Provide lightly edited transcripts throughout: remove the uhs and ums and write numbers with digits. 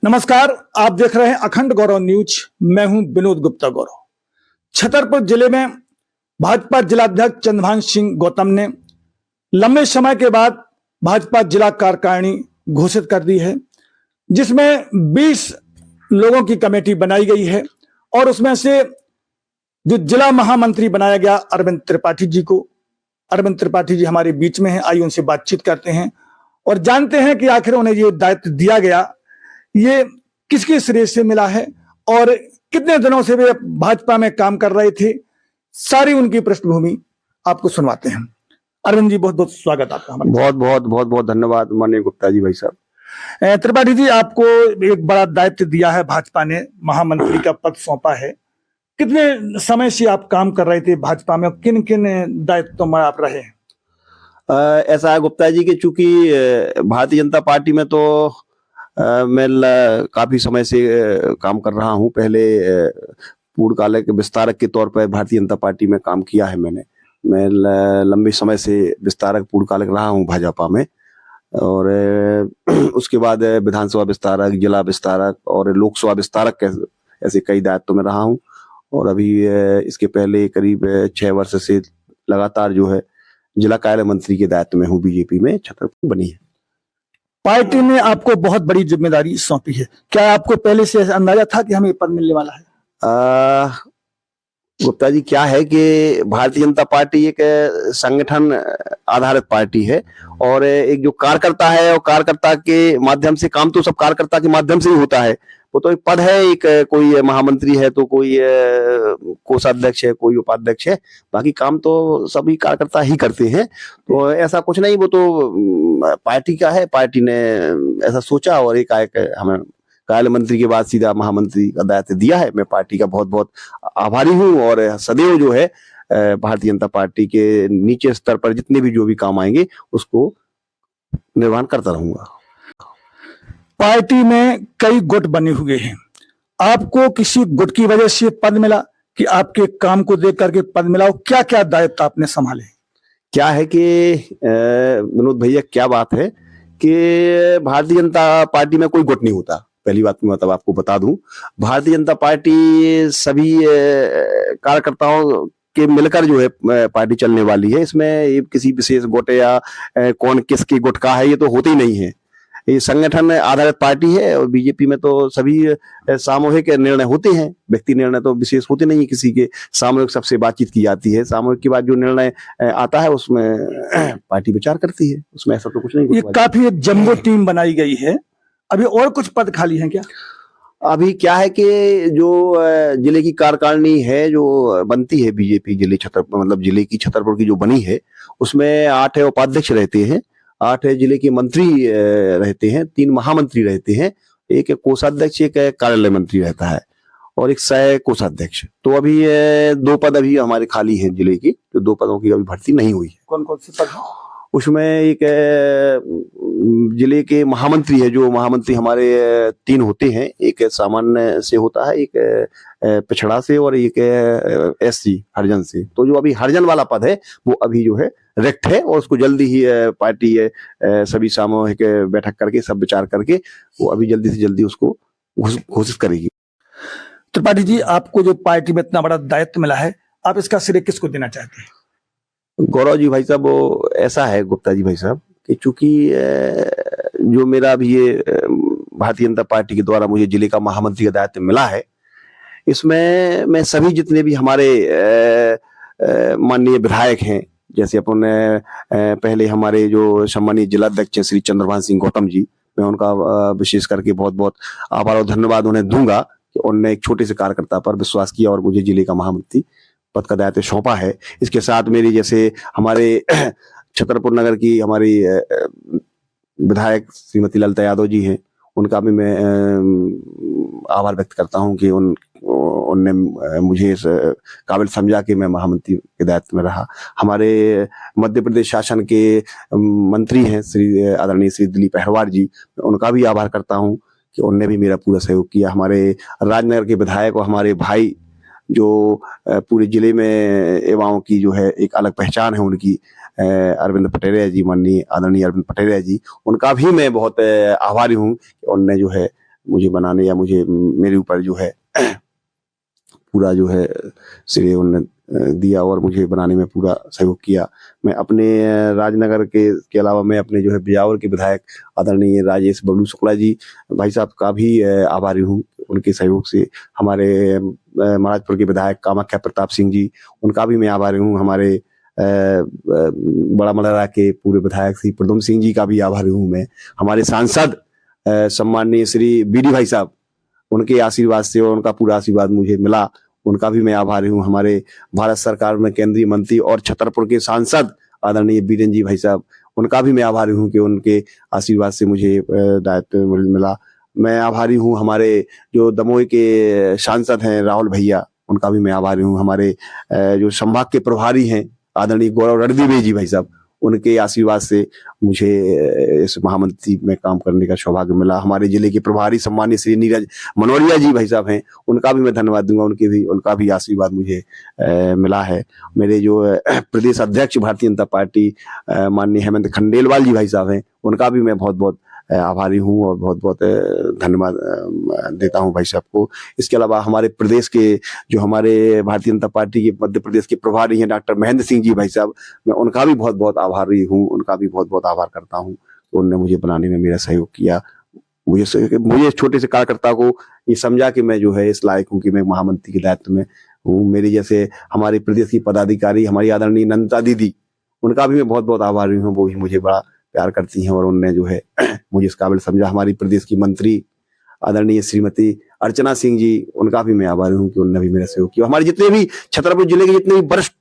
नमस्कार, आप देख रहे हैं अखंड गौरव न्यूज। मैं हूं विनोद गुप्ता गौरव। छतरपुर जिले में भाजपा जिलाध्यक्ष चंद्रभान सिंह गौतम ने लंबे समय के बाद भाजपा जिला कार्यकारिणी घोषित कर दी है, जिसमें 20 लोगों की कमेटी बनाई गई है और उसमें से जो जिला महामंत्री बनाया गया अरविंद त्रिपाठी जी को। अरविंद त्रिपाठी जी हमारे बीच में हैं, आइए उनसे बातचीत करते हैं और जानते हैं कि आखिर उन्हें ये दायित्व दिया गया, ये किसके श्रेय से मिला है और कितने दिनों से वे भाजपा में काम कर रहे थे। सारी उनकी पृष्ठभूमि आपको सुनवाते हैं। अरविंद जी, बहुत बहुत स्वागत आपका। बहुत बहुत बहुत बहुत धन्यवाद माननीय गुप्ता जी भाई साहब। त्रिपाठी जी, आपको एक बड़ा दायित्व दिया है, भाजपा ने महामंत्री का पद सौंपा है। कितने समय से आप काम कर रहे थे भाजपा में और किन किन दायित्वों में आप रहे हैं? ऐसा है गुप्ता जी कि चूंकि भारतीय जनता पार्टी में तो मैं काफी समय से काम कर रहा हूं। पहले पूर्णकालिक विस्तारक के तौर पर भारतीय जनता पार्टी में काम किया है मैं लंबे समय से विस्तारक पूर्णकालिक रहा हूं भाजपा में, और उसके बाद विधानसभा विस्तारक, जिला विस्तारक और लोकसभा विस्तारक ऐसे कई दायित्व में रहा हूं। और अभी इसके पहले करीब 6 वर्ष से लगातार जो है जिला कार्य मंत्री के दायित्व में हूँ। बीजेपी में छतरपुर बनी है। पार्टी ने आपको बहुत बड़ी जिम्मेदारी सौंपी है, क्या आपको पहले से अंदाजा था कि हमें ये पद मिलने वाला है? गुप्ता जी, क्या है कि भारतीय जनता पार्टी एक संगठन आधारित पार्टी है और एक जो कार्यकर्ता है और कार्यकर्ता के माध्यम से काम तो सब कार्यकर्ता के माध्यम से ही होता है। वो तो एक पद है, एक कोई महामंत्री है तो कोई कोषाध्यक्ष है, कोई उपाध्यक्ष है, बाकी काम तो सभी कार्यकर्ता ही करते हैं। तो ऐसा कुछ नहीं, वो तो पार्टी का है, पार्टी ने ऐसा सोचा और एक हमें कार्य मंत्री के बाद सीधा महामंत्री का दायित्व दिया है। मैं पार्टी का बहुत बहुत आभारी हूँ और सदैव जो है भारतीय जनता पार्टी के नीचे स्तर पर जितने भी जो भी काम आएंगे उसको निर्वहन करता रहूंगा। पार्टी में कई गुट बने हुए हैं, आपको किसी गुट की वजह से पद मिला कि आपके काम को देख करके पद मिला? क्या क्या दायित्व आपने संभाले? क्या है कि विनोद भैया, क्या बात है कि भारतीय जनता पार्टी में कोई गुट नहीं होता। पहली बात मैं मतलब आपको बता दूं, भारतीय जनता पार्टी सभी कार्यकर्ताओं के मिलकर जो है पार्टी चलने वाली है। इसमें किसी विशेष गुट या कौन किसकी गुट का है ये तो होते ही नहीं है। ये संगठन आधारित पार्टी है और बीजेपी में तो सभी सामूहिक निर्णय होते हैं, व्यक्ति निर्णय तो विशेष होते नहीं किसी के। सामूहिक सबसे बातचीत की जाती है, सामूहिक के बाद जो निर्णय आता है उसमें पार्टी विचार करती है, उसमें ऐसा तो कुछ नहीं। ये काफी एक जम्बो टीम बनाई गई है, अभी और कुछ पद खाली हैं क्या? अभी क्या है कि जो जिले की कार्यकारिणी है जो बनती है बीजेपी जिले छतरपुर, मतलब जिले की छतरपुर की जो बनी है, उसमें 8 उपाध्यक्ष रहते हैं, 8 जिले के मंत्री रहते हैं, 3 महामंत्री रहते हैं, एक कोषाध्यक्ष, एक कार्यालय मंत्री रहता है और एक सह कोषाध्यक्ष। तो अभी 2 पद अभी हमारे खाली हैं जिले की, तो 2 पदों की अभी भर्ती नहीं हुई है। कौन कौन से पद? उसमें एक जिले के महामंत्री है, जो महामंत्री हमारे 3 होते हैं, एक सामान्य से होता है, एक पिछड़ा से और एक SC हरिजन से। तो जो अभी हरिजन वाला पद है वो अभी जो है रिक्त है और उसको जल्दी ही पार्टी सभी सामूहिक बैठक करके सब विचार करके वो अभी जल्दी से जल्दी उसको घोषित करेगी। त्रिपाठी जी, आपको जो पार्टी में इतना बड़ा दायित्व मिला है, आप इसका श्रेय किसको देना चाहते हैं? गौरव जी भाई साहब, वो ऐसा है गुप्ता जी भाई साहब कि चूंकि जो मेरा अभी ये भारतीय जनता पार्टी के द्वारा मुझे जिले का महामंत्री का दायित्व मिला है, इसमें मैं सभी जितने भी हमारे माननीय विधायक हैं, जैसे अपन पहले हमारे जो सम्मानित जिलाध्यक्ष श्री चंद्रभान सिंह गौतम जी, मैं उनका विशेष करके बहुत बहुत आभार और धन्यवाद उन्हें दूंगा कि उन्होंने एक छोटे से कार्यकर्ता पर विश्वास किया और मुझे जिले का महामंत्री पद का दायित्व सौंपा है। इसके साथ मेरी जैसे हमारे छतरपुर नगर की हमारी विधायक श्रीमती ललिता यादव जी हैं, उनका भी मैं आभार व्यक्त करता हूं कि उनने मुझे इस काबिल समझा कि मैं महामंत्री के दायित्व में रहा। हमारे मध्य प्रदेश शासन के मंत्री हैं श्री आदरणीय श्री दिलीप अहरवार जी, उनका भी आभार करता हूं कि उनने भी मेरा पूरा सहयोग किया। हमारे राजनगर के विधायक और हमारे भाई जो पूरे जिले में युवाओं की जो है एक अलग पहचान है उनकी, अरविंद पटेरिया जी, माननीय आदरणीय अरविंद पटेरिया जी, उनका भी मैं बहुत आभारी हूँ कि उनने जो है मुझे बनाने या मुझे मेरे ऊपर जो है पूरा जो है श्रेय उन्होंने दिया और मुझे बनाने में पूरा सहयोग किया। मैं अपने राजनगर के अलावा मैं अपने जो है बिजावर के विधायक आदरणीय राजेश बबलू शुक्ला जी भाई साहब का भी आभारी हूँ। उनके सहयोग से हमारे महाराजपुर के विधायक कामाख्या प्रताप सिंह जी, उनका भी मैं आभारी हूँ। हमारे बड़ा मलहरा के पूरे विधायक श्री प्रदुम सिंह जी का भी आभारी हूँ मैं। हमारे सांसद सम्माननीय श्री बीडी भाई साहब, उनके आशीर्वाद से और उनका पूरा आशीर्वाद मुझे मिला, उनका भी मैं आभारी हूँ। हमारे भारत सरकार में केंद्रीय मंत्री और छतरपुर के सांसद आदरणीय बीरेन जी भाई साहब, उनका भी मैं आभारी हूँ कि उनके आशीर्वाद से मुझे दायित्व मिला। मैं आभारी हूँ हमारे जो दमोह के सांसद हैं राहुल भैया, उनका भी मैं आभारी हूँ। हमारे जो संभाग के प्रभारी हैं आदरणीय गौरव रणदीवे जी भाई साहब, उनके आशीर्वाद से मुझे इस महामंत्री में काम करने का सौभाग्य मिला। हमारे जिले के प्रभारी सम्मानित श्री नीरज मनोरिया जी भाई साहब हैं, उनका भी मैं धन्यवाद दूंगा, उनका भी आशीर्वाद मुझे मिला है। मेरे जो प्रदेश अध्यक्ष भारतीय जनता पार्टी माननीय हेमंत खंडेलवाल जी भाई साहब हैं, उनका भी मैं बहुत बहुत आभारी हूँ और बहुत बहुत धन्यवाद देता हूँ भाई साहब को। इसके अलावा हमारे प्रदेश के जो हमारे भारतीय जनता पार्टी के मध्य प्रदेश के प्रभारी हैं डॉक्टर महेंद्र सिंह जी भाई साहब, मैं उनका भी बहुत बहुत आभारी हूँ, उनका भी बहुत बहुत आभार करता हूँ। तो उन्होंने मुझे बनाने में मेरा सहयोग किया। मुझे छोटे से कार्यकर्ता को ये समझा कि मैं जो है इस लायक हूँ कि मैं महामंत्री के दायित्व में हूँ। मेरे जैसे हमारे प्रदेश की पदाधिकारी हमारी आदरणीय नंदिता दीदी, उनका भी मैं बहुत बहुत आभारी हूँ। वो भी मुझे बड़ा प्यार करती हैं और उन्होंने जो है मुझे इस काबिल समझा। हमारी प्रदेश की मंत्री आदरणीय श्रीमती अर्चना सिंह जी, उनका भी मैं आभारी हूँ कि उन्होंने भी मेरा सहयोग किया। हमारे जितने भी छतरपुर जिले के जितने भी वरिष्ठ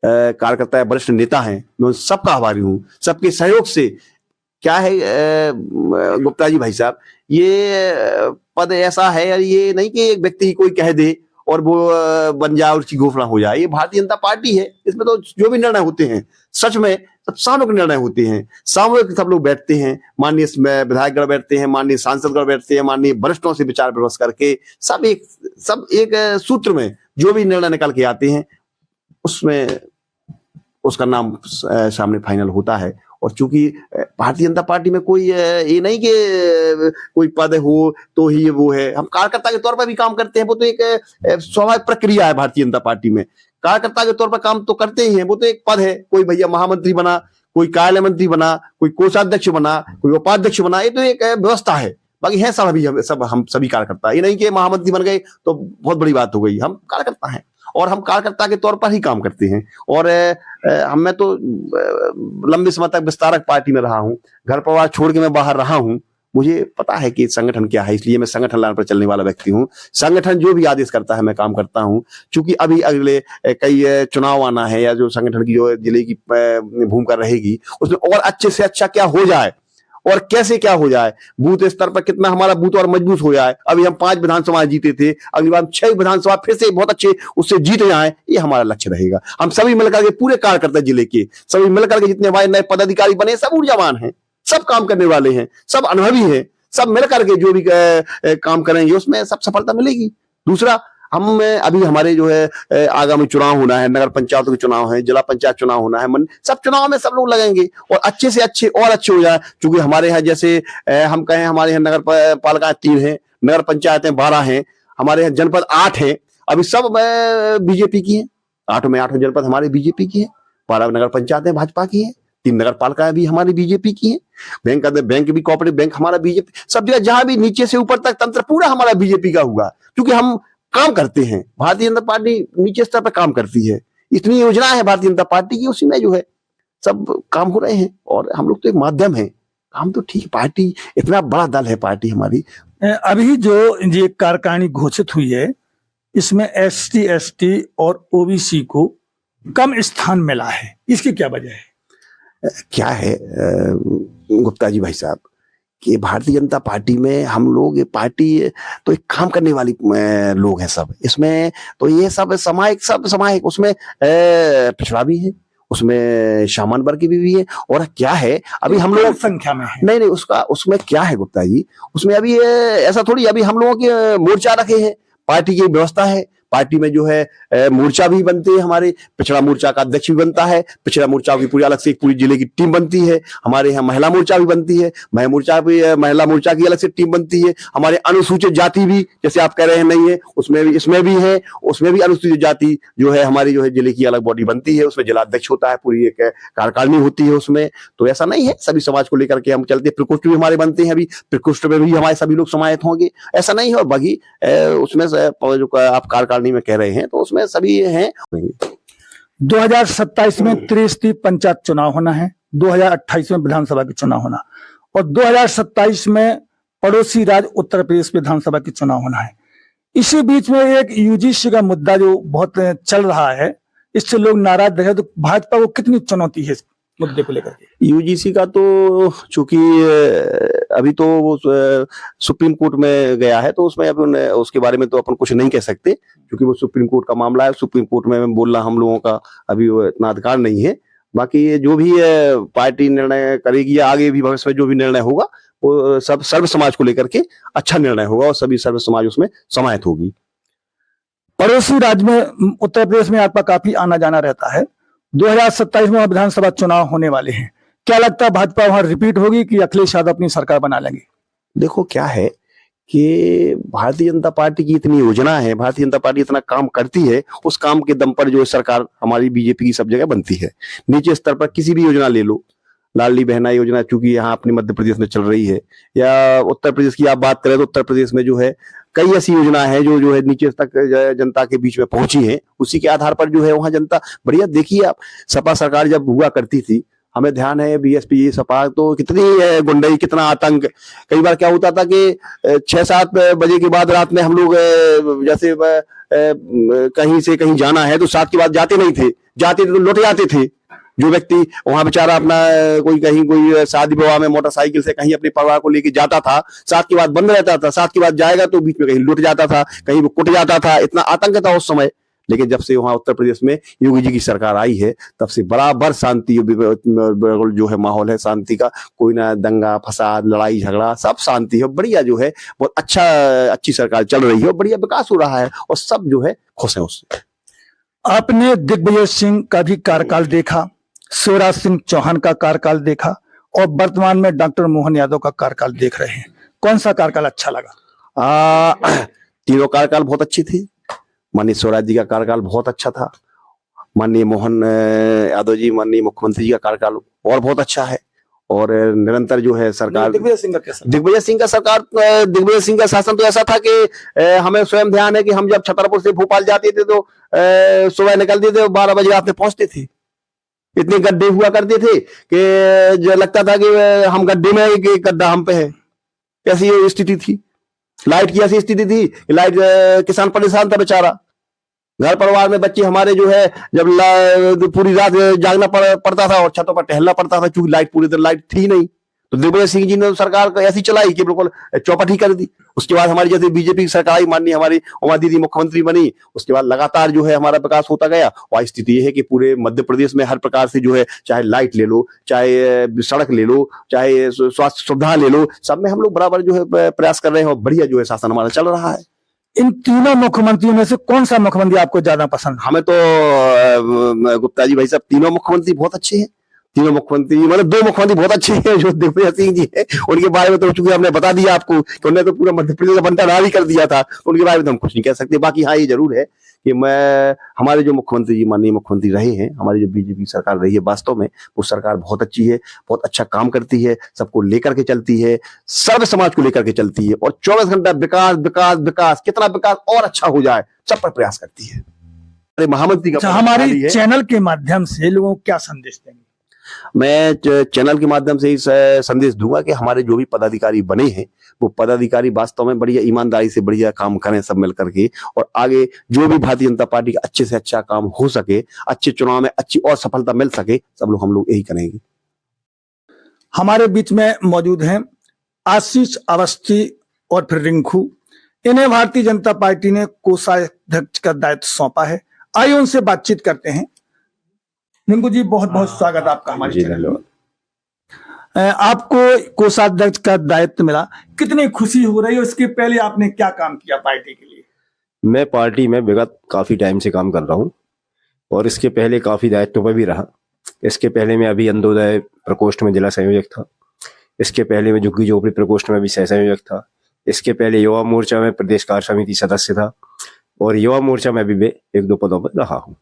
कार्यकर्ता है, वरिष्ठ नेता हैं, मैं उन सबका आभारी हूँ। सबके सहयोग से क्या है गुप्ता जी भाई साहब, ये पद ऐसा है, ये नहीं कि एक व्यक्ति ही कोई कह दे और वो बन जाए और उसकी घोषणा हो जाए। ये भारतीय जनता पार्टी है, इसमें तो जो भी निर्णय होते हैं सच में सब सामूहिक निर्णय होते हैं। सामूहिक सब लोग बैठते हैं, माननीय विधायकगण बैठते हैं, माननीय सांसदगण बैठते हैं, माननीय वरिष्ठों से विचार विमर्श करके सब एक सूत्र में जो भी निर्णय निकल के आते हैं उसमें उसका नाम सामने फाइनल होता है। और चूंकि भारतीय जनता पार्टी में कोई ये नहीं कि कोई पद हो तो ही वो है, हम कार्यकर्ता के तौर पर भी काम करते हैं। वो तो एक स्वाभाविक प्रक्रिया है भारतीय जनता पार्टी में। कार्यकर्ता के तौर पर काम तो करते ही हैं, वो तो एक पद है। कोई भैया महामंत्री बना, कोई कार्यालय मंत्री बना, कोई कोषाध्यक्ष बना, कोई उपाध्यक्ष बना, ये तो एक व्यवस्था है। बाकी है सब हम सभी कार्यकर्ता, ये नहीं कि महामंत्री बन गए तो बहुत बड़ी बात हो गई। हम कार्यकर्ता हैं और हम कार्यकर्ता के तौर पर ही काम करते हैं। और मैं तो लंबे समय तक विस्तारक पार्टी में रहा हूँ, घर परिवार छोड़ के मैं बाहर रहा हूँ। मुझे पता है कि संगठन क्या है, इसलिए मैं संगठन लाइन पर चलने वाला व्यक्ति हूँ। संगठन जो भी आदेश करता है मैं काम करता हूँ। चूंकि अभी अगले कई चुनाव आना है, या जो संगठन की जो जिले की भूमिका रहेगी उसमें और अच्छे से अच्छा क्या हो जाए और कैसे क्या हो जाए, बूथ स्तर पर कितना हमारा बूथ और मजबूत हो जाए। अभी हम 5 विधानसभा जीते थे, अगली बार 6 विधानसभा फिर से बहुत अच्छे उससे जीत जाए, ये हमारा लक्ष्य रहेगा। हम सभी मिलकर के पूरे कार्यकर्ता जिले के सभी मिलकर के जितने हमारे नए पदाधिकारी बने सब ऊर्जावान हैं, सब काम करने वाले हैं, सब अनुभवी हैं। सब मिलकर के जो भी काम करेंगे उसमें सब सफलता मिलेगी। दूसरा, हम अभी हमारे जो है आगामी चुनाव होना है, नगर पंचायतों के चुनाव है, जिला पंचायत चुनाव होना है, सब चुनाव में सब लोग लगेंगे और अच्छे से अच्छे और अच्छे हो जाए। क्योंकि हमारे यहाँ जैसे हम कहें, हमारे यहाँ नगर पालिका 3 है, नगर पंचायतें 12 हैं, हमारे यहाँ जनपद 8 है। अभी सब बीजेपी की है, 8 में 8 जनपद हमारे बीजेपी की है, 12 नगर पंचायतें भाजपा की है, 3 नगर पालिकाएं भी हमारी बीजेपी की है, बैंक भी कोऑपरेटिव बैंक हमारा बीजेपी, सब जगह जहां भी नीचे से ऊपर तक तंत्र पूरा हमारा बीजेपी का हुआ। क्योंकि हम काम करते हैं, भारतीय जनता पार्टी नीचे स्तर पर काम करती है, इतनी योजना है भारतीय जनता पार्टी की, उसी में जो है सब काम हो रहे हैं। और हम लोग तो एक माध्यम है, काम तो ठीक, पार्टी इतना बड़ा दल है पार्टी हमारी। अभी जो ये कार्यकारिणी घोषित हुई है, इसमें ST ST और OBC को कम स्थान मिला है, इसकी क्या वजह है? क्या है गुप्ता जी भाई साहब कि भारतीय जनता पार्टी में हम लोग, ये पार्टी तो एक काम करने वाली लोग हैं सब, इसमें तो ये सब समायिक उसमें पिछड़ा भी है, उसमें सामान्य वर्ग भी है। और क्या है, अभी हम लोग संख्या में है, नहीं उसमें क्या है गुप्ता जी, उसमें अभी ऐसा थोड़ी, अभी हम लोगों के मोर्चा रखे हैं, पार्टी की व्यवस्था है, पार्टी में जो है मोर्चा भी बनते हैं, हमारे पिछड़ा मोर्चा का अध्यक्ष भी बनता है, पिछड़ा मोर्चा की पूरी अलग से एक पूरी जिले की टीम बनती है, हमारे यहाँ महिला मोर्चा भी बनती है, महिला मोर्चा की अलग से टीम बनती है, हमारे अनुसूचित जाति भी जैसे आप कह रहे हैं नहीं है, उसमें भी इसमें भी है, उसमें भी अनुसूचित जाति जो है हमारी जो है जिले की अलग बॉडी बनती है, उसमें जिला अध्यक्ष होता है, पूरी एक कार्यकारिणी होती है उसमें। तो ऐसा नहीं है, सभी समाज को लेकर के हम चलते, प्रकोष्ठ भी हमारे बनते हैं, अभी प्रकोष्ठ में भी हमारे सभी लोग समाहित होंगे, ऐसा नहीं है। और बाकी उसमें जो आप कार्यकारिणी में कह रहे हैं तो उसमें सभी हैं। 2027 में त्रिस्तरीय पंचायत चुनाव होना है, 2028 में विधानसभा के चुनाव होना और 2027 में पड़ोसी राज्य उत्तर प्रदेश विधानसभा के चुनाव होना है। इसी बीच में एक यूजीसी का मुद्दा जो बहुत चल रहा है, इससे लोग नाराज रहे, तो भाजपा को कितनी चुनौती है इस मुद्दे को लेकर के? यूजीसी का तो चूंकि अभी तो वो सुप्रीम कोर्ट में गया है, तो उसमें अपन उसके बारे में तो अपन कुछ नहीं कह सकते, क्योंकि वो सुप्रीम कोर्ट का मामला है। सुप्रीम कोर्ट में बोलना हम लोगों का अभी इतना अधिकार नहीं है। बाकी जो भी पार्टी निर्णय करेगी या आगे भी भविष्य में जो भी निर्णय होगा वो सब सर्व समाज को लेकर के अच्छा निर्णय होगा और सभी सर्व समाज उसमें समाहित होगी। पड़ोसी राज्य में उत्तर प्रदेश में आपका काफी आना जाना रहता है, 2027 में विधानसभा चुनाव होने वाले हैं, क्या लगता है भाजपा वहां रिपीट होगी कि अखिलेश यादव अपनी सरकार बना लेंगे? देखो क्या है कि भारतीय जनता पार्टी की इतनी योजना है, भारतीय जनता पार्टी इतना काम करती है, उस काम के दम पर जो सरकार हमारी बीजेपी की सब जगह बनती है। नीचे स्तर पर किसी भी योजना ले लो, लाडली बहना योजना चूंकि यहाँ अपने मध्य प्रदेश में चल रही है, या उत्तर प्रदेश की आप बात करें तो उत्तर प्रदेश में जो है कई ऐसी योजना है जो है नीचे तक जनता के बीच में पहुंची है, उसी के आधार पर जो है वहां जनता बढ़िया। देखिए आप, सपा सरकार जब हुआ करती थी, हमें ध्यान है बीएसपी सपा तो कितनी गुंडई, कितना आतंक, कई बार क्या होता था कि 6-7 बजे के बाद रात में हम लोग जैसे कहीं से कहीं जाना है तो 7 के बाद जाते नहीं थे, जाते थे तो लौट जाते थे। जो व्यक्ति वहां बेचारा अपना कोई शादी विवाह में मोटरसाइकिल से कहीं अपने परिवार को लेके जाता था, 7 के बाद बंद रहता था, 7 के बाद जाएगा तो बीच में कहीं लुट जाता था, कहीं वो कुट जाता था, इतना आतंक था उस समय। लेकिन जब से वहां उत्तर प्रदेश में योगी जी की सरकार आई है, तब से बराबर शांति जो है माहौल है शांति का, कोई ना दंगा फसाद लड़ाई झगड़ा, सब शांति है, बढ़िया जो है बहुत अच्छी सरकार चल रही है और बढ़िया विकास हो रहा है और सब जो है खुश है उससे। आपने दिग्विजय सिंह का भी कार्यकाल देखा, शिवराज सिंह चौहान का कार्यकाल देखा और वर्तमान में डॉक्टर मोहन यादव का कार्यकाल देख रहे हैं, कौन सा कार्यकाल अच्छा लगा? तीनों कार्यकाल बहुत अच्छे थे। माननीय शिवराज जी का कार्यकाल बहुत अच्छा था, माननीय मोहन यादव जी माननीय मुख्यमंत्री जी का कार्यकाल और बहुत अच्छा है, और निरंतर जो है सरकार दिग्विजय सिंह का शासन तो ऐसा था कि हमें स्वयं ध्यान है कि हम जब छतरपुर से भोपाल जाते थे तो सुबह निकलते थे 12 बजे रात में पहुंचते थे। इतने गड्ढे हुआ करते थे कि जो लगता था कि हम गड्ढे में, एक गड्ढा हम पे है, ऐसी स्थिति थी। लाइट की ऐसी स्थिति थी कि लाइट किसान परेशान था बेचारा, घर परिवार में बच्चे हमारे जो है जब पूरी रात जागना पड़ता था और छतों पर टहलना पड़ता था, क्योंकि लाइट पूरी तरह लाइट थी नहीं। तो दिग्विजय सिंह जी ने सरकार ऐसी चलाई कि बिल्कुल चौपट ही कर दी। उसके बाद हमारी जैसे बीजेपी की सरकार आई, माननीय हमारी उमा दीदी मुख्यमंत्री बनी, उसके बाद लगातार जो है हमारा विकास होता गया। और स्थिति यह है कि पूरे मध्य प्रदेश में हर प्रकार से जो है, चाहे लाइट ले लो, चाहे सड़क ले लो, चाहे स्वास्थ्य सुविधा ले लो, सब में हम लोग बराबर जो है प्रयास कर रहे हैं और बढ़िया जो है शासन हमारा चल रहा है। इन तीनों मुख्यमंत्रियों में से कौन सा मुख्यमंत्री आपको ज्यादा पसंद? हमें तो गुप्ता जी भाई साहब तीनों मुख्यमंत्री बहुत अच्छे हैं। तीनों मुख्यमंत्री मतलब 2 मुख्यमंत्री बहुत अच्छे हैं, जो दिग्विजय सिंह जी हैं उनके बारे में तो चूंकि हमने बता दिया आपको कि उन्होंने तो पूरा मध्य प्रदेश का बंटाधार ही कर दिया था, तो उनके बारे में तो हम कुछ नहीं कह सकते। बाकी हाँ ये जरूर है कि हमारे जो मुख्यमंत्री जी माननीय मुख्यमंत्री रहे हैं, हमारी जो बीजेपी सरकार रही है, वास्तव में वो सरकार बहुत अच्छी है, बहुत अच्छा काम करती है, सबको लेकर के चलती है, सर्व समाज को लेकर के चलती है और 24 घंटा विकास विकास विकास, कितना विकास और अच्छा हो जाए सब पर प्रयास करती है। अरे महामंत्री का हमारे चैनल के माध्यम से लोगों को क्या संदेश देंगे? मैं चैनल के माध्यम से इस संदेश दूंगा कि हमारे जो भी पदाधिकारी बने हैं वो पदाधिकारी वास्तव में बढ़िया ईमानदारी से बढ़िया काम करें सब मिल करके, और आगे जो भी भारतीय जनता पार्टी का अच्छे से अच्छा काम हो सके, अच्छे चुनाव में अच्छी और सफलता मिल सके, सब लोग हम लोग यही करेंगे। हमारे बीच में मौजूद हैं आशीष अवस्थी और फिर रिंकू। इन्हें भारतीय जनता पार्टी ने कोषाध्यक्ष का दायित्व सौंपा है, आइए उनसे बातचीत करते हैं। रिंकू जी बहुत बहुत स्वागत आपका हमारे चैनल में। आपको कोषाध्यक्ष का दायित्व मिला, कितनी खुशी हो रही है? उसके पहले आपने क्या काम किया पार्टी के लिए? मैं पार्टी में विगत काफ़ी टाइम से काम कर रहा हूँ और इसके पहले काफ़ी दायित्व पर भी रहा। इसके पहले मैं अभी अंत्योदय प्रकोष्ठ में जिला संयोजक था। इसके पहले मैं झुग्गी झोपड़ी प्रकोष्ठ में भी सह संयोजक था। इसके पहले युवा मोर्चा में प्रदेश कार्य समिति सदस्य था और युवा मोर्चा में भी मैं 1-2 पदों पर रहा हूँ।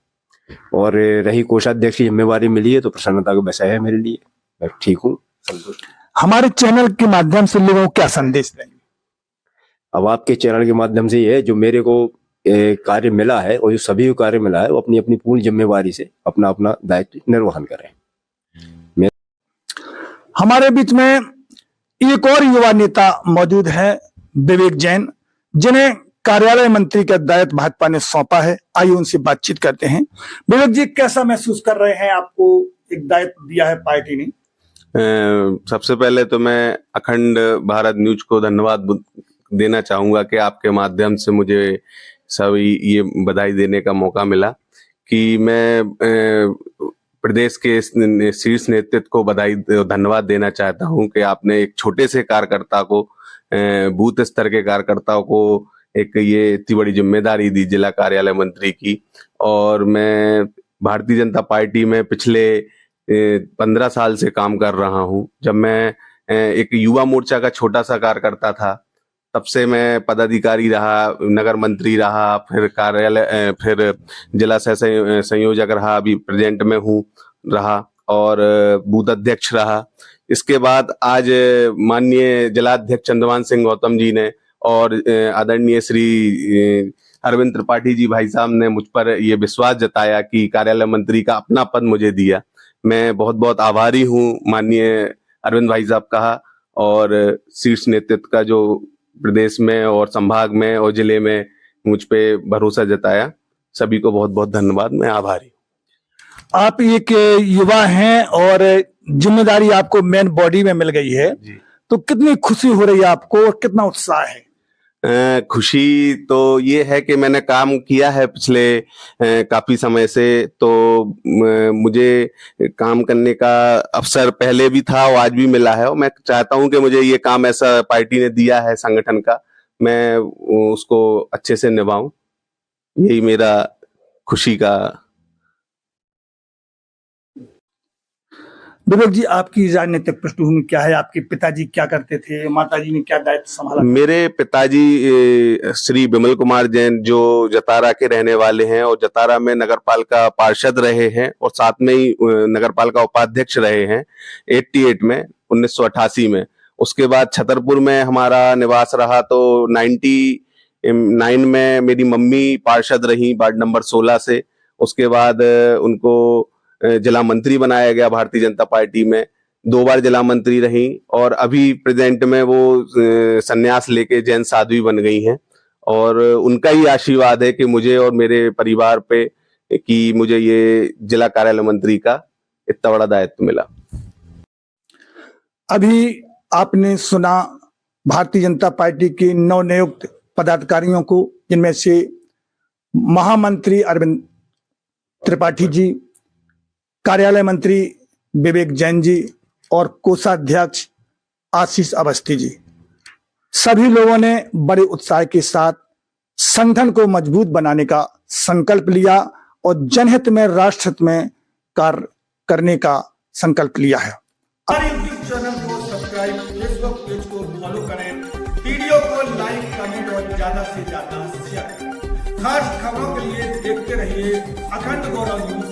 और रही कोषाध्यक्ष की जिम्मेवारी मिली है तो प्रसन्नता का विषय है मेरे लिए। मैं ठीक हूँ, संतुष्ट। हमारे चैनल के माध्यम से लोगों को क्या संदेश देंगे? अब आपके चैनल के माध्यम से ये है, जो मेरे को कार्य मिला है और जो सभी को कार्य मिला है वो अपनी अपनी पूर्ण जिम्मेवारी से अपना अपना दायित्व निर्वहन करें। हमारे बीच में एक और युवा नेता मौजूद है, विवेक जैन, जिन्हें कार्यालय मंत्री का दायित्व भाजपा ने सौंपा है। आइए उनसे बातचीत करते हैं। विवेक जी, कैसा महसूस कर रहे हैं? आपको एक दायित्व दिया है पार्टी ने। सबसे पहले तो मैं अखंड भारत न्यूज को धन्यवाद देना चाहूंगा कि आपके माध्यम से मुझे सभी ये बधाई देने का मौका मिला कि मैं प्रदेश के शीर्ष नेतृत्व को बधाई धन्यवाद देना चाहता हूं कि आपने एक छोटे से कार्यकर्ता को, बूथ स्तर के कार्यकर्ताओं को एक ये इतनी बड़ी जिम्मेदारी दी जिला कार्यालय मंत्री की। और मैं भारतीय जनता पार्टी में पिछले 15 साल से काम कर रहा हूं। जब मैं एक युवा मोर्चा का छोटा सा कार्यकर्ता था तब से मैं पदाधिकारी रहा, नगर मंत्री रहा, फिर कार्यालय, फिर जिला संयोजक रहा, अभी प्रेजेंट में हूँ रहा और बूथ अध्यक्ष रहा। इसके बाद आज माननीय जिलाध्यक्ष चंद्रभान सिंह गौतम जी ने और आदरणीय श्री अरविंद त्रिपाठी जी भाई साहब ने मुझ पर ये विश्वास जताया कि कार्यालय मंत्री का अपना पद मुझे दिया। मैं बहुत बहुत आभारी हूँ माननीय अरविंद भाई साहब का और शीर्ष नेतृत्व का, जो प्रदेश में और संभाग में और जिले में मुझ पे भरोसा जताया। सभी को बहुत बहुत धन्यवाद, मैं आभारी। आप एक युवा हैं और जिम्मेदारी आपको मेन बॉडी में मिल गई है, तो कितनी खुशी हो रही है आपको और कितना उत्साह है? खुशी तो ये है कि मैंने काम किया है पिछले काफी समय से, तो मुझे काम करने का अवसर पहले भी था और आज भी मिला है। और मैं चाहता हूं कि मुझे ये काम ऐसा पार्टी ने दिया है संगठन का, मैं उसको अच्छे से निभाऊं। यही मेरा खुशी का। विवेक जी, आपकी राजनीतिक पृष्ठभूमि क्या है? आपके पिताजी क्या करते थे? माताजी ने क्या दायित्व संभाला? मेरे पिताजी श्री विमल कुमार जैन, जो जतारा के रहने वाले हैं और जतारा में नगरपालिका पार्षद रहे हैं और साथ में ही नगरपालिका उपाध्यक्ष रहे हैं 88 में, 1988 में। उसके बाद छतरपुर में हमारा निवास रहा, तो 99 में मेरी मम्मी पार्षद रही वार्ड नंबर 16 से। उसके बाद उनको जिला मंत्री बनाया गया भारतीय जनता पार्टी में, 2 बार जिला मंत्री रही और अभी प्रेजेंट में वो संन्यास लेके जैन साध्वी बन गई हैं। और उनका ही आशीर्वाद है कि मुझे और मेरे परिवार पे कि मुझे ये जिला कार्यालय मंत्री का इतना बड़ा दायित्व मिला। अभी आपने सुना भारतीय जनता पार्टी के नवनियुक्त पदाधिकारियों को, जिनमें से महामंत्री अरविंद त्रिपाठी जी, कार्यालय मंत्री विवेक जैन जी और कोषाध्यक्ष आशीष अवस्थी जी। सभी लोगों ने बड़े उत्साह के साथ संगठन को मजबूत बनाने का संकल्प लिया और जनहित में, राष्ट्रहित में कार्य करने का संकल्प लिया है। हमारे यूट्यूब चैनल को सब्सक्राइब, फेसबुक पेज को फॉलो करें, वीडियो को लाइक, कमेंट और ज्यादा से ज्यादा शेयर करें। खास खबरों के लिए देखते रहिए अखंड गौरव न्यूज।